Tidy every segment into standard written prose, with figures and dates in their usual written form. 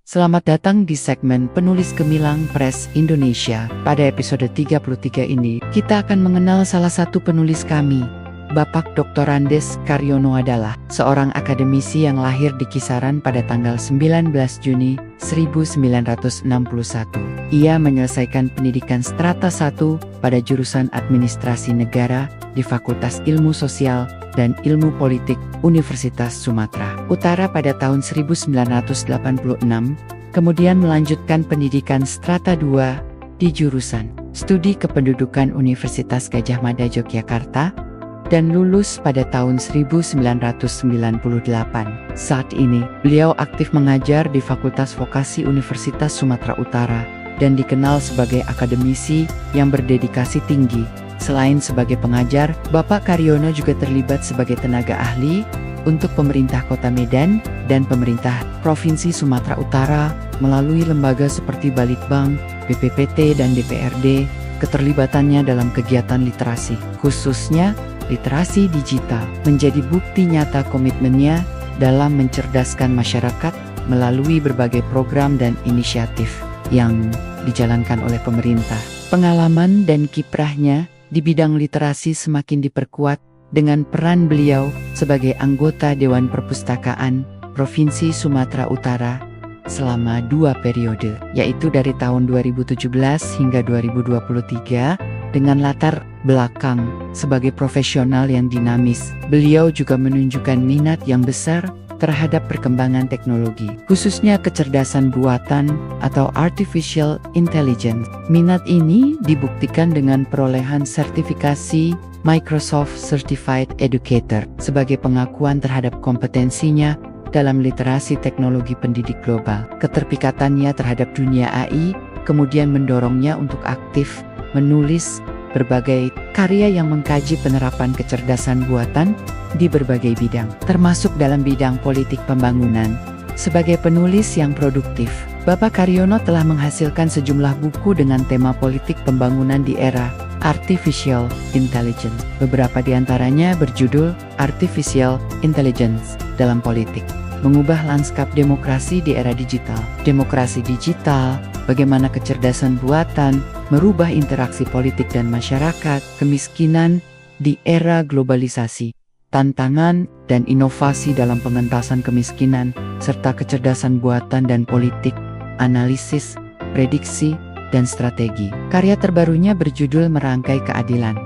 Selamat datang di segmen Penulis Gemilang Press Indonesia. Pada episode 33 ini, kita akan mengenal salah satu penulis kami. Bapak Dr. Andes Karyono adalah seorang akademisi yang lahir di Kisaran pada tanggal 19 Juni 1961. Ia menyelesaikan pendidikan strata 1 pada jurusan Administrasi Negara di Fakultas Ilmu Sosial dan Ilmu Politik Universitas Sumatera Utara pada tahun 1986, kemudian melanjutkan pendidikan strata 2 di jurusan Studi Kependudukan Universitas Gadjah Mada Yogyakarta dan lulus pada tahun 1998. Saat ini, beliau aktif mengajar di Fakultas Vokasi Universitas Sumatera Utara dan dikenal sebagai akademisi yang berdedikasi tinggi. Selain sebagai pengajar, Bapak Karyono juga terlibat sebagai tenaga ahli untuk pemerintah Kota Medan dan pemerintah Provinsi Sumatera Utara melalui lembaga seperti Balitbang, BPPT, dan DPRD. Keterlibatannya dalam kegiatan literasi, khususnya literasi digital, menjadi bukti nyata komitmennya dalam mencerdaskan masyarakat melalui berbagai program dan inisiatif yang dijalankan oleh pemerintah. Pengalaman dan kiprahnya di bidang literasi semakin diperkuat dengan peran beliau sebagai anggota Dewan Perpustakaan Provinsi Sumatera Utara selama 2 periode, yaitu dari tahun 2017 hingga 2023. Dengan latar belakang sebagai profesional yang dinamis, beliau juga menunjukkan minat yang besar terhadap perkembangan teknologi, khususnya kecerdasan buatan atau artificial intelligence. Minat ini dibuktikan dengan perolehan sertifikasi Microsoft Certified Educator sebagai pengakuan terhadap kompetensinya dalam literasi teknologi pendidik global. Keterpikatannya terhadap dunia AI kemudian mendorongnya untuk aktif menulis berbagai karya yang mengkaji penerapan kecerdasan buatan di berbagai bidang, termasuk dalam bidang politik pembangunan. Sebagai penulis yang produktif, Bapak Karyono telah menghasilkan sejumlah buku dengan tema politik pembangunan di era Artificial Intelligence. Beberapa di antaranya berjudul Artificial Intelligence dalam Politik, Mengubah Lanskap Demokrasi di Era Digital, Demokrasi Digital, Bagaimana Kecerdasan Buatan Merubah Interaksi Politik dan Masyarakat, Kemiskinan di Era Globalisasi, Tantangan dan Inovasi dalam Pengentasan Kemiskinan, serta Kecerdasan Buatan dan Politik, Analisis, Prediksi, dan Strategi. Karya terbarunya berjudul Merangkai Keadilan,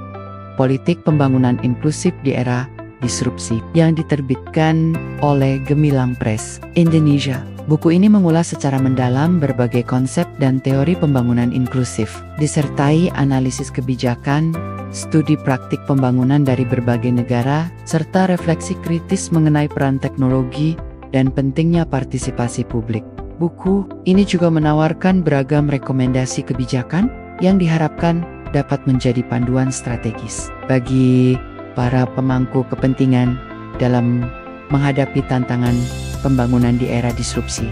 Politik Pembangunan Inklusif di Era Disrupsi, yang diterbitkan oleh Gemilang Press Indonesia. Buku ini mengulas secara mendalam berbagai konsep dan teori pembangunan inklusif, disertai analisis kebijakan, studi praktik pembangunan dari berbagai negara, serta refleksi kritis mengenai peran teknologi dan pentingnya partisipasi publik. Buku ini juga menawarkan beragam rekomendasi kebijakan yang diharapkan dapat menjadi panduan strategis bagi para pemangku kepentingan dalam menghadapi tantangan pembangunan di era disrupsi.